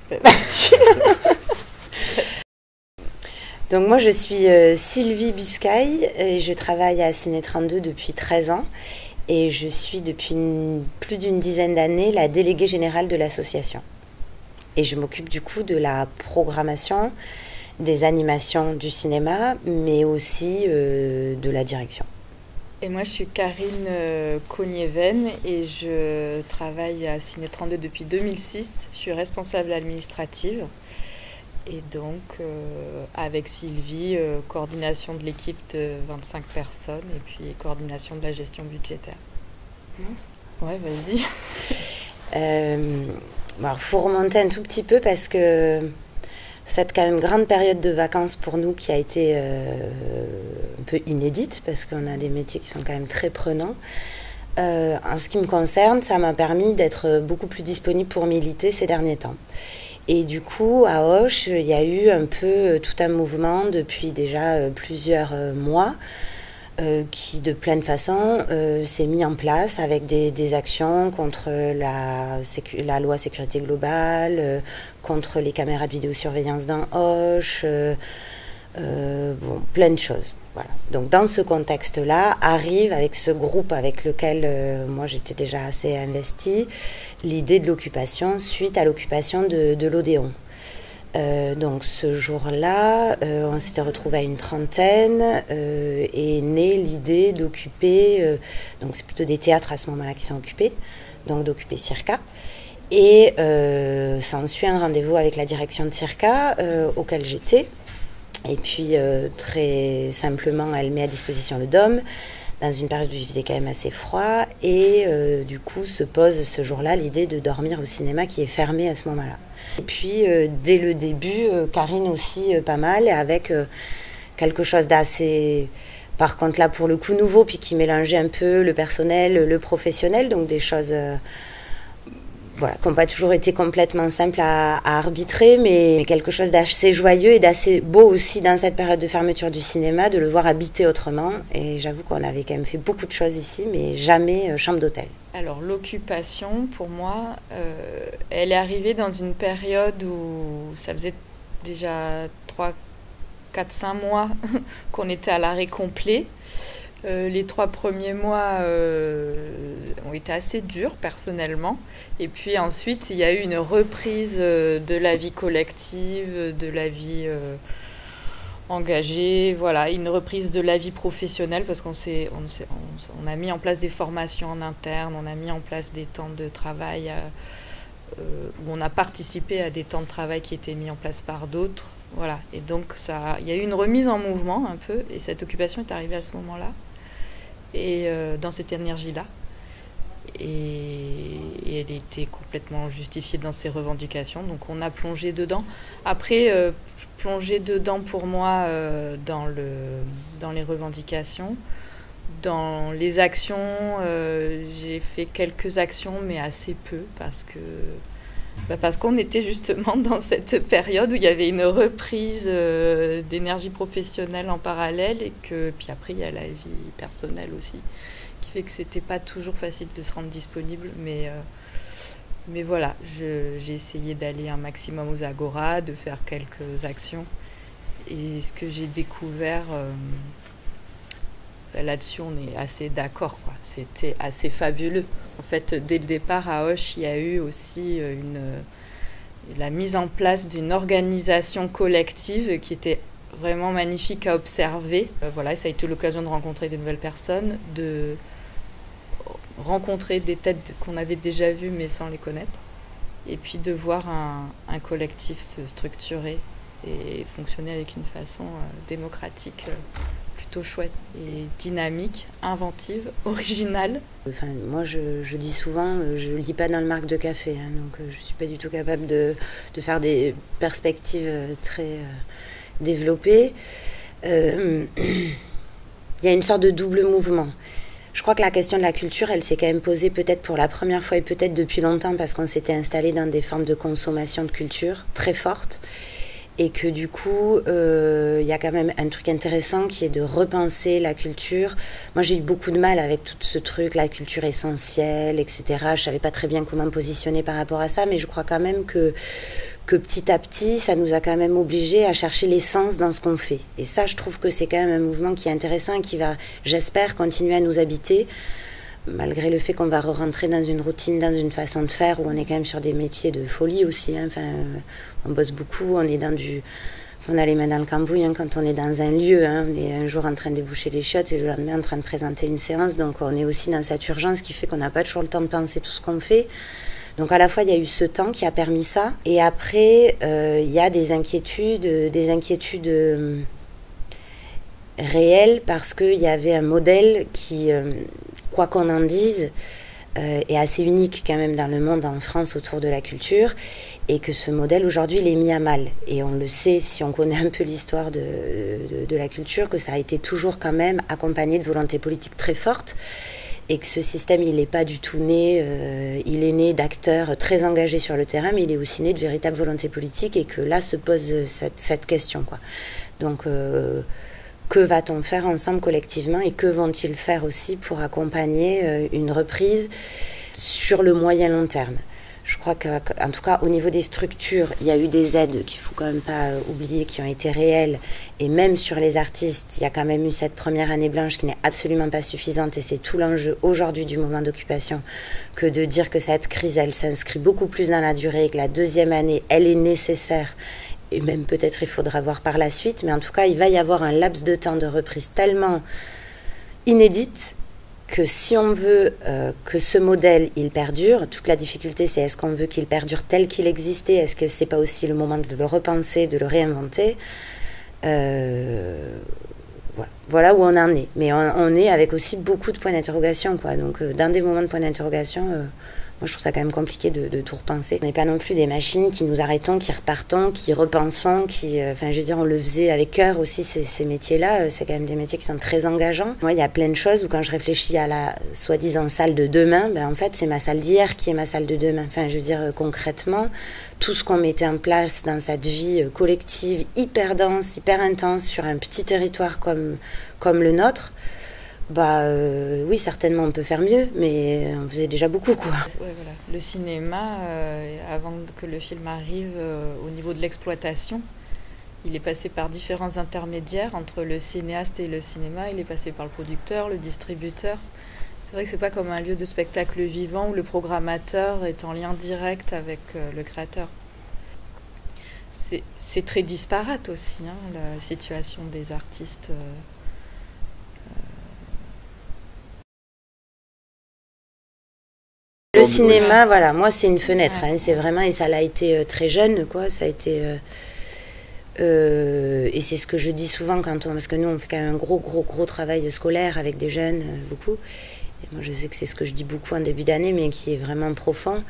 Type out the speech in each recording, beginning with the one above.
Merci. Donc moi je suis Sylvie Buscaille et je travaille à Ciné 32 depuis 13 ans et je suis depuis plus d'une dizaine d'années la déléguée générale de l'association. Et je m'occupe du coup de la programmation, des animations du cinéma, mais aussi de la direction. Et moi, je suis Karine Cognéven et je travaille à Ciné 32 depuis 2006. Je suis responsable administrative et donc avec Sylvie, coordination de l'équipe de 25 personnes et puis coordination de la gestion budgétaire. Ouais, vas-y. Alors, faut remonter un tout petit peu parce que cette quand même grande période de vacances pour nous qui a été un peu inédite parce qu'on a des métiers qui sont quand même très prenants. En ce qui me concerne, ça m'a permis d'être beaucoup plus disponible pour militer ces derniers temps. Et du coup, à Auch, il y a eu un peu tout un mouvement depuis déjà plusieurs mois qui, de pleine façon, s'est mis en place avec des actions contre la loi sécurité globale, contre les caméras de vidéosurveillance dans Auch, bon, plein de choses. Voilà. Donc dans ce contexte-là, arrive avec ce groupe avec lequel moi j'étais déjà assez investie, l'idée de l'occupation suite à l'occupation de l'Odéon. Donc ce jour-là, on s'était retrouvés à une trentaine et est née l'idée d'occuper, donc c'est plutôt des théâtres à ce moment-là qui sont occupés, donc d'occuper Circa. Et s'ensuit un rendez-vous avec la direction de Circa auquel j'étais. Et puis très simplement, elle met à disposition le dôme dans une période où il faisait quand même assez froid. Et du coup se pose ce jour-là l'idée de dormir au cinéma qui est fermé à ce moment-là. Et puis, dès le début, Karine aussi pas mal, avec quelque chose d'assez, par contre là pour le coup nouveau, puis qui mélangeait un peu le personnel, le professionnel, donc des choses voilà, qui n'ont pas toujours été complètement simples à arbitrer, mais quelque chose d'assez joyeux et d'assez beau aussi dans cette période de fermeture du cinéma, de le voir habiter autrement. Et j'avoue qu'on avait quand même fait beaucoup de choses ici, mais jamais chambre d'hôtel. Alors l'occupation, pour moi, elle est arrivée dans une période où ça faisait déjà 3, 4, 5 mois qu'on était à l'arrêt complet. Les 3 premiers mois ont été assez durs personnellement. Et puis ensuite, il y a eu une reprise de la vie collective, de la vie engagée, voilà, une reprise de la vie professionnelle parce qu'on a mis en place des formations en interne, on a mis en place des temps de travail où on a participé à des temps de travail qui étaient mis en place par d'autres. Voilà. Et donc, il y a eu une remise en mouvement un peu, et cette occupation est arrivée à ce moment-là, et dans cette énergie-là. Et elle était complètement justifiée dans ses revendications, donc on a plongé dedans. Après, plonger dedans pour moi dans les revendications, dans les actions, j'ai fait quelques actions, mais assez peu, parce qu'on était justement dans cette période où il y avait une reprise d'énergie professionnelle en parallèle et que puis après il y a la vie personnelle aussi qui fait que c'était pas toujours facile de se rendre disponible, mais voilà, j'ai essayé d'aller un maximum aux agoras, de faire quelques actions, et ce que j'ai découvert là-dessus, on est assez d'accord, quoi. C'était assez fabuleux. En fait, dès le départ, à Auch, il y a eu aussi la mise en place d'une organisation collective qui était vraiment magnifique à observer. Voilà, ça a été l'occasion de rencontrer des nouvelles personnes, de rencontrer des têtes qu'on avait déjà vues mais sans les connaître, et puis de voir un collectif se structurer et fonctionner avec une façon démocratique plutôt chouette et dynamique, inventive, originale. Enfin, moi, je dis souvent, je lis pas dans le marc de café, hein, donc je suis pas du tout capable de faire des perspectives très développées. Il y a une sorte de double mouvement. Je crois que la question de la culture, elle s'est quand même posée peut-être pour la première fois et peut-être depuis longtemps parce qu'on s'était installé dans des formes de consommation de culture très fortes. Et que du coup, y a quand même un truc intéressant qui est de repenser la culture. Moi, j'ai eu beaucoup de mal avec tout ce truc, la culture essentielle, etc. Je savais pas très bien comment me positionner par rapport à ça, mais je crois quand même que petit à petit, ça nous a quand même obligés à chercher l'essence dans ce qu'on fait. Et ça, je trouve que c'est quand même un mouvement qui est intéressant et qui va, j'espère, continuer à nous habiter, malgré le fait qu'on va rentrer dans une routine, dans une façon de faire, où on est quand même sur des métiers de folie aussi. Hein. Enfin, on bosse beaucoup, on est dans du... On a les mains dans le cambouis hein, quand on est dans un lieu. Hein. On est un jour en train de déboucher les chiottes et le lendemain en train de présenter une séance. Donc on est aussi dans cette urgence qui fait qu'on n'a pas toujours le temps de penser tout ce qu'on fait. Donc à la fois, il y a eu ce temps qui a permis ça. Et après, il y a des inquiétudes réelles parce qu'il y avait un modèle qui, quoi qu'on en dise, est assez unique quand même dans le monde, en France, autour de la culture. Et que ce modèle, aujourd'hui, il est mis à mal. Et on le sait, si on connaît un peu l'histoire de la culture, que ça a été toujours quand même accompagné de volontés politiques très fortes. Et que ce système, il n'est pas du tout né, il est né d'acteurs très engagés sur le terrain, mais il est aussi né de véritables volontés politiques et que là se pose cette question, quoi. Donc, que va-t-on faire ensemble collectivement et que vont-ils faire aussi pour accompagner une reprise sur le moyen long terme ? Je crois qu'en tout cas, au niveau des structures, il y a eu des aides qu'il ne faut quand même pas oublier, qui ont été réelles. Et même sur les artistes, il y a quand même eu cette première année blanche qui n'est absolument pas suffisante. Et c'est tout l'enjeu aujourd'hui du mouvement d'occupation que de dire que cette crise, elle s'inscrit beaucoup plus dans la durée et que la deuxième année, elle est nécessaire. Et même peut-être il faudra voir par la suite. Mais en tout cas, il va y avoir un laps de temps de reprise tellement inédite que si on veut que ce modèle, il perdure, toute la difficulté, c'est est-ce qu'on veut qu'il perdure tel qu'il existait, est-ce que c'est pas aussi le moment de le repenser, de le réinventer voilà où on en est. Mais on est avec aussi beaucoup de points d'interrogation, quoi. Donc, dans des moments de points d'interrogation, moi, je trouve ça quand même compliqué de tout repenser. On n'est pas non plus des machines qui nous arrêtons, qui repartons, qui repensons, enfin, je veux dire, on le faisait avec cœur aussi, ces métiers-là. C'est quand même des métiers qui sont très engageants. Moi, il y a plein de choses où quand je réfléchis à la soi-disant salle de demain, en fait, c'est ma salle d'hier qui est ma salle de demain. Enfin, je veux dire, concrètement, tout ce qu'on mettait en place dans cette vie collective hyper dense, hyper intense, sur un petit territoire comme le nôtre, oui, certainement on peut faire mieux, mais on faisait déjà beaucoup, quoi. Ouais, voilà. Le cinéma, avant que le film arrive au niveau de l'exploitation, il est passé par différents intermédiaires entre le cinéaste et le cinéma. Il est passé par le producteur, le distributeur. C'est vrai que c'est pas comme un lieu de spectacle vivant où le programmateur est en lien direct avec le créateur. C'est très disparate aussi, hein, la situation des artistes. Le cinéma, voilà, moi c'est une fenêtre, hein, c'est vraiment, et ça l'a été très jeune, quoi, ça a été... et c'est ce que je dis souvent parce que nous on fait quand même un gros travail scolaire avec des jeunes, beaucoup. Et moi je sais que c'est ce que je dis beaucoup en début d'année, mais qui est vraiment profond.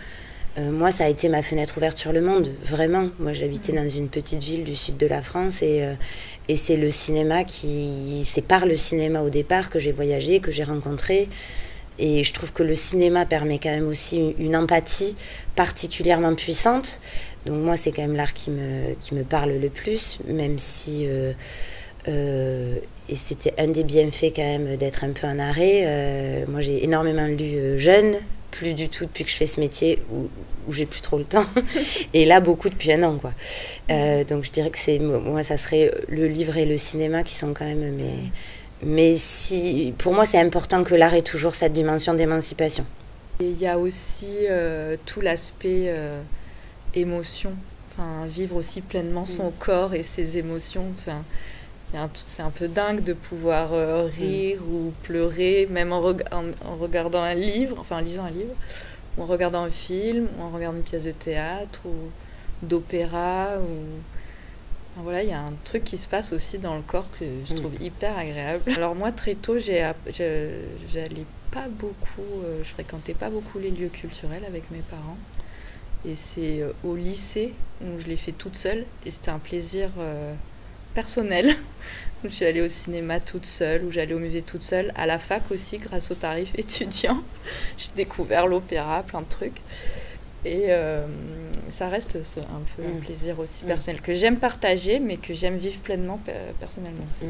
Moi ça a été ma fenêtre ouverte sur le monde, vraiment. Moi j'habitais dans une petite ville du sud de la France et c'est le cinéma c'est par le cinéma au départ que j'ai voyagé, que j'ai rencontré. Et je trouve que le cinéma permet quand même aussi une empathie particulièrement puissante. Donc moi, c'est quand même l'art qui me parle le plus, même si... et c'était un des bienfaits quand même d'être un peu en arrêt. Moi, j'ai énormément lu jeune, plus du tout depuis que je fais ce métier où j'ai plus trop le temps. Et là, beaucoup depuis un an, quoi. Donc je dirais que moi, ça serait le livre et le cinéma qui sont quand même Mais pour moi, c'est important que l'art ait toujours cette dimension d'émancipation. Et il y a aussi tout l'aspect émotion, enfin, vivre aussi pleinement son corps et ses émotions. Enfin, c'est un peu dingue de pouvoir rire ou pleurer, même en regardant un livre, enfin en lisant un livre, ou en regardant un film, ou en regardant une pièce de théâtre, ou d'opéra, voilà, il y a un truc qui se passe aussi dans le corps que je trouve hyper agréable. Alors moi, très tôt, j'allais pas beaucoup, je fréquentais pas beaucoup les lieux culturels avec mes parents. Et c'est au lycée où je l'ai fait toute seule. Et c'était un plaisir personnel. Je suis allée au cinéma toute seule, ou j'allais au musée toute seule. À la fac aussi, grâce au tarif étudiant. J'ai découvert l'opéra, plein de trucs. Et ça reste un peu un plaisir aussi personnel que j'aime partager, mais que j'aime vivre pleinement personnellement aussi.